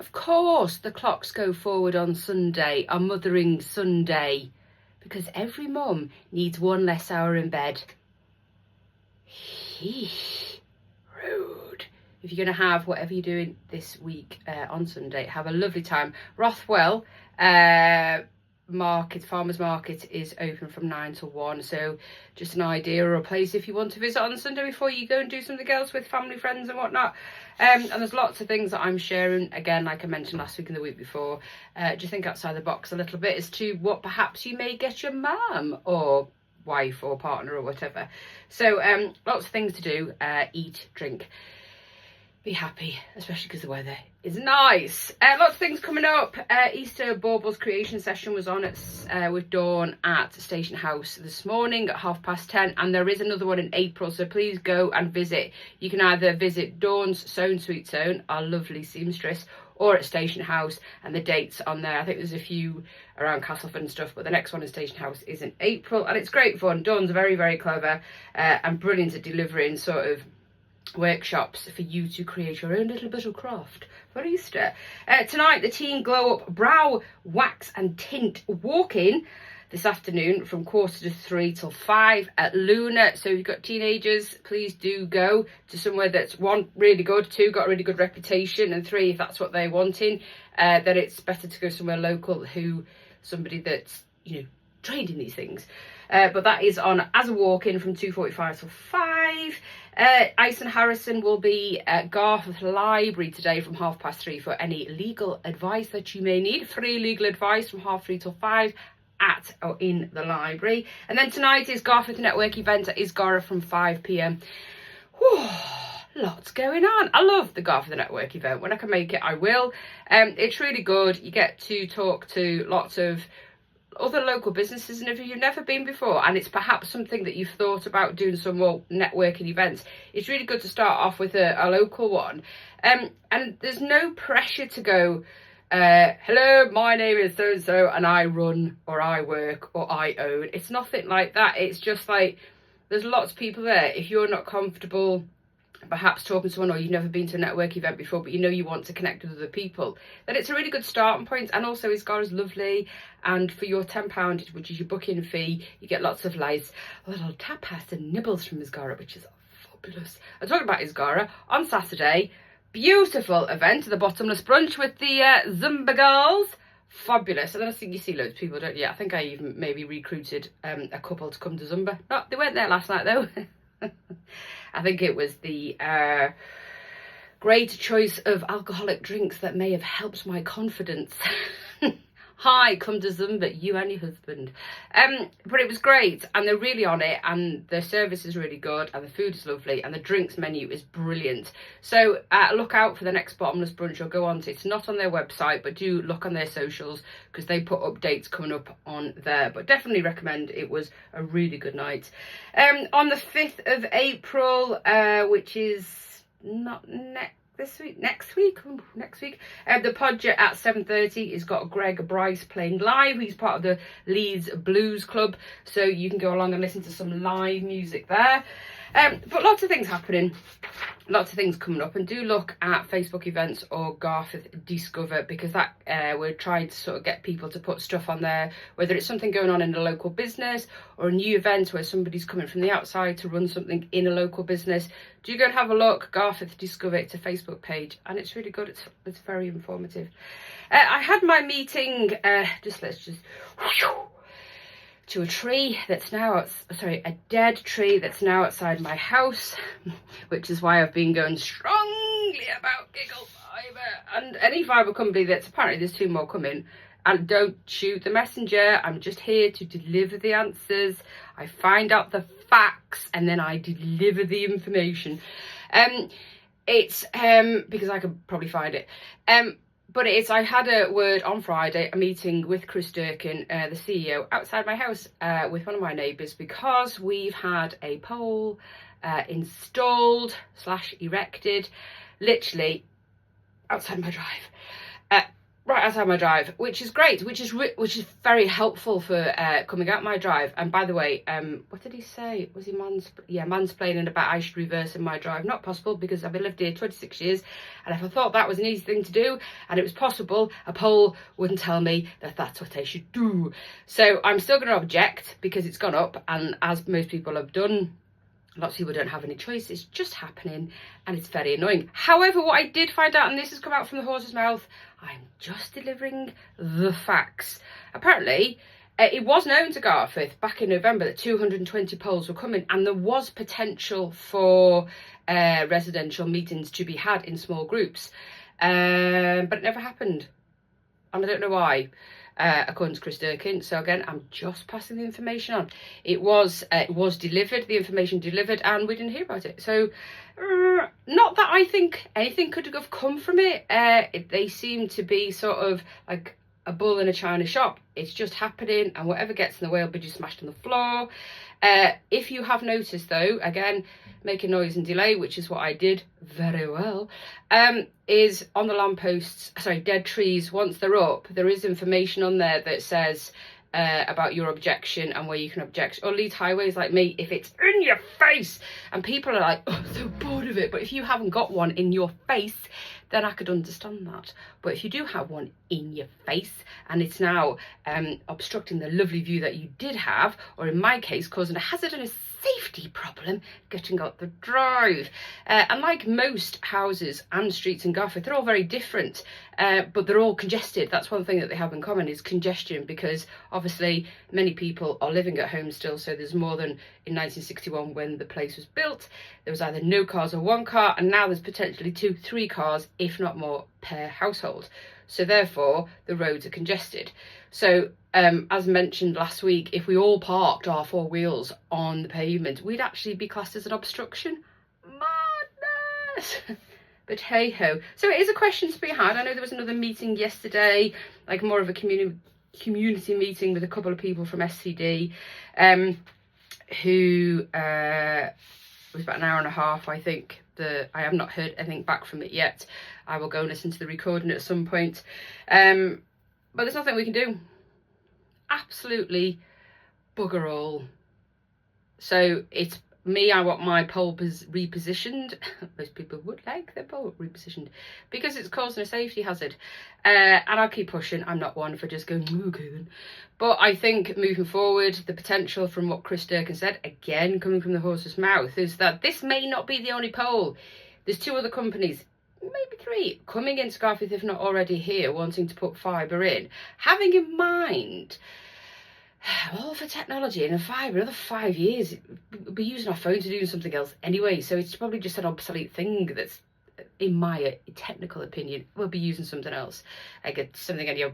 Of course, the clocks go forward on Sunday, on Mothering Sunday, because every mum needs one less hour in bed. Rude. If you're going to have whatever you're doing this week on Sunday, have a lovely time. Rothwell farmers market is open from 9 till 1, so just an idea or a place if you want to visit on Sunday before you go and do something else with family, friends and whatnot. And there's lots of things that I'm sharing, again, like I mentioned last week and the week before. Just think outside the box a little bit as to what perhaps you may get your mum or wife or partner or whatever. So lots of things to do. Eat, drink, be happy, especially because the weather is nice. Lots of things coming up. Easter Baubles creation session was on with Dawn at Station House this morning at 10:30, and there is another one in April, so please go and visit. You can either visit Dawn's Sewn Sweet Zone, our lovely seamstress, or at Station House, and the dates on there. I think there's a few around Castleford and stuff, but the next one in Station House is in April, and it's great fun. Dawn's very, very clever and brilliant at delivering sort of workshops for you to create your own little bit of craft for Easter. Tonight, the Teen Glow Up Brow Wax and Tint walk-in this afternoon from 2:45 till 5 at Lunar. So if you've got teenagers, please do go to somewhere that's, one, really good, two, got a really good reputation, and three, if that's what they're wanting, then it's better to go somewhere local somebody that's, trained in these things. But that is on as a walk-in from 2:45 till 5. Ice and Harrison will be at Garforth Library today from 3:30 for any legal advice that you may need. Free legal advice from 3:30 till 5 at or in the library. And then tonight is Garforth Network event at Isgara from 5 p.m. Whew, lots going on. I love the Garforth Network event. When I can make it, I will. It's really good. You get to talk to lots of other local businesses, and if you've never been before and it's perhaps something that you've thought about doing some more networking events, it's really good to start off with a local one. And there's no pressure to go, hello, my name is so and so and I run or I work or I own. It's nothing like that. It's just like there's lots of people there. If you're not comfortable perhaps talking to someone, or you've never been to a network event before but you want to connect with other people, then it's a really good starting point. And also Isgara's lovely, and for your £10, which is your booking fee, you get lots of nice little tapas and nibbles from Isgara, which is fabulous. I'm talking about Isgara on Saturday, beautiful event, the Bottomless Brunch with the Zumba girls. Fabulous. And then I think you see loads of people, don't you? I think I even maybe recruited a couple to come to Zumba. No, they weren't there last night though. I think it was the great choice of alcoholic drinks that may have helped my confidence. Hi, come to Zumba, you and your husband. But it was great, and they're really on it, and the service is really good, and the food is lovely, and the drinks menu is brilliant. So look out for the next Bottomless Brunch, or go on to, it's not on their website, but do look on their socials, because they put updates coming up on there. But definitely recommend. It was a really good night. On the 5th of April, which is not next week, the Podger at 7:30 has got Greg Bryce playing live. He's part of the Leeds Blues Club, so you can go along and listen to some live music there. But lots of things happening, lots of things coming up, and do look at Facebook events or Garforth Discover, because that we're trying to sort of get people to put stuff on there, whether it's something going on in a local business or a new event where somebody's coming from the outside to run something in a local business. Do go and have a look. Garforth Discover, it's a Facebook page, and it's really good. It's very informative. I had my meeting to a tree that's now, a dead tree that's now outside my house, which is why I've been going strongly about giggle fibre and any fibre company that's, apparently there's 2 more coming. And don't shoot the messenger. I'm just here to deliver the answers. I find out the facts and then I deliver the information. It's because I could probably find it. But I had a word on Friday, a meeting with Chris Durkin, the CEO, outside my house with one of my neighbours, because we've had a pole installed / erected literally outside my drive. right outside my drive, which is great, which is very helpful for coming out my drive. And by the way, what did he say? Was he mansplaining about I should reverse in my drive? Not possible, because I've lived here 26 years, and if I thought that was an easy thing to do and it was possible, a poll wouldn't tell me that that's what I should do. So I'm still going to object because it's gone up, and as most people have done, lots of people don't have any choice. It's just happening, and it's very annoying. However, what I did find out, and this has come out from the horse's mouth, I'm just delivering the facts. Apparently, it was known to Garforth back in November that 220 polls were coming, and there was potential for residential meetings to be had in small groups. But it never happened, and I don't know why. According to Chris Durkin. So again, I'm just passing the information on. It was delivered, the information delivered, and we didn't hear about it. So not that I think anything could have come from it. They seem to be sort of like a bull in a china shop. It's just happening, and whatever gets in the way will be just smashed on the floor. If you have noticed, though, again, make a noise and delay, which is what I did very well, is on the lampposts, dead trees, once they're up, there is information on there that says about your objection and where you can object. Or lead highways like me, if it's in your face, and people are like, oh, I'm so bored of it. But if you haven't got one in your face, then I could understand that. But if you do have one in your face and it's now obstructing the lovely view that you did have, or in my case, causing a hazard and a safety problem getting up the drive. And like most houses and streets in Garforth, they're all very different, but they're all congested. That's one thing that they have in common, is congestion, because obviously many people are living at home still. So there's more than in 1961 when the place was built. There was either no cars or one car, and now there's potentially 2-3 cars, if not more, per household. So therefore the roads are congested. So as mentioned last week, if we all parked our 4 wheels on the pavement, we'd actually be classed as an obstruction. Madness. But hey ho. So it is a question to be had. I know there was another meeting yesterday, like more of a community meeting with a couple of people from SCD, who was about an hour and a half, I think. I have not heard anything back from it yet. I will go and listen to the recording at some point. But there's nothing we can do. Absolutely bugger all. So it's me, I want my pole repositioned. Most people would like their pole repositioned because it's causing a safety hazard. And I'll keep pushing. I'm not one for just going, okay then. But I think moving forward, the potential from what Chris Durkin said, again, coming from the horse's mouth, is that this may not be the only pole. There's 2 other companies, maybe 3, coming into Garforth, if not already here, wanting to put fibre in. Having in mind, all for technology, and in another 5 years, we'll be using our phone to do something else anyway. So it's probably just an obsolete thing that's, in my technical opinion, we'll be using something else. Like something on your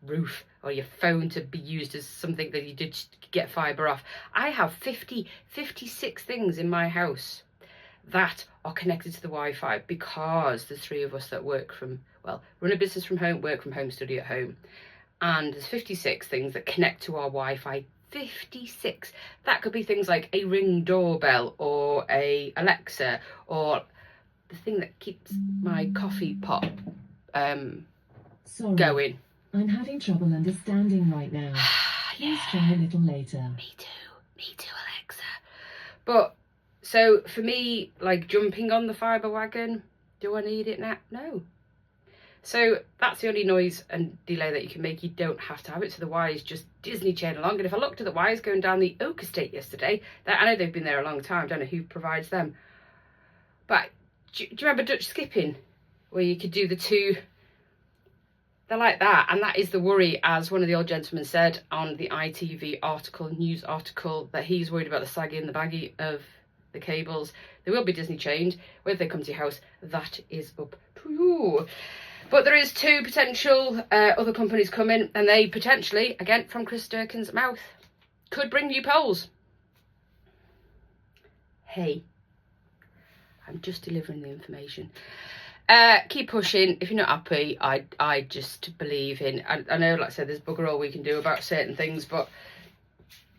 roof or your phone to be used as something that you did get fibre off. I have 56 things in my house that are connected to the Wi-Fi, because there's 3 of us that run a business from home, work from home, study at home. And there's 56 things that connect to our Wi-Fi. 56. That could be things like a Ring doorbell or a Alexa, or the thing that keeps my coffee pot going. I'm having trouble understanding right now. Please try a little later. Me too, Alexa. But so for me, like jumping on the fibre wagon, do I need it now? No. So that's the only noise and delay that you can make. You don't have to have it. So the wires just Disney chain along. And if I looked at the wires going down the Oak Estate yesterday, I know they've been there a long time. Don't know who provides them. But do you remember Dutch skipping, where you could do the 2? They're like that, and that is the worry, as one of the old gentlemen said on the ITV news article, that he's worried about the saggy and the baggy of the cables. They will be Disney chained. Whether they come to your house, that is up to you. But there is 2 potential other companies coming, and they potentially, again from Chris Durkin's mouth, could bring new poles. Hey, I'm just delivering the information. Keep pushing. If you're not happy, I just believe in, I know, like I said, there's bugger all we can do about certain things, but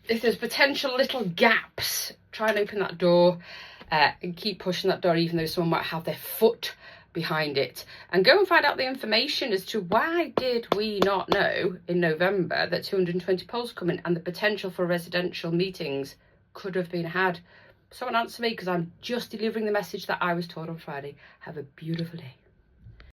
if there's potential little gaps, try and open that door and keep pushing that door, even though someone might have their foot behind it, and go and find out the information as to why did we not know in November that 220 polls coming and the potential for residential meetings could have been had. Someone answer me, because I'm just delivering the message that I was told on Friday. Have a beautiful day.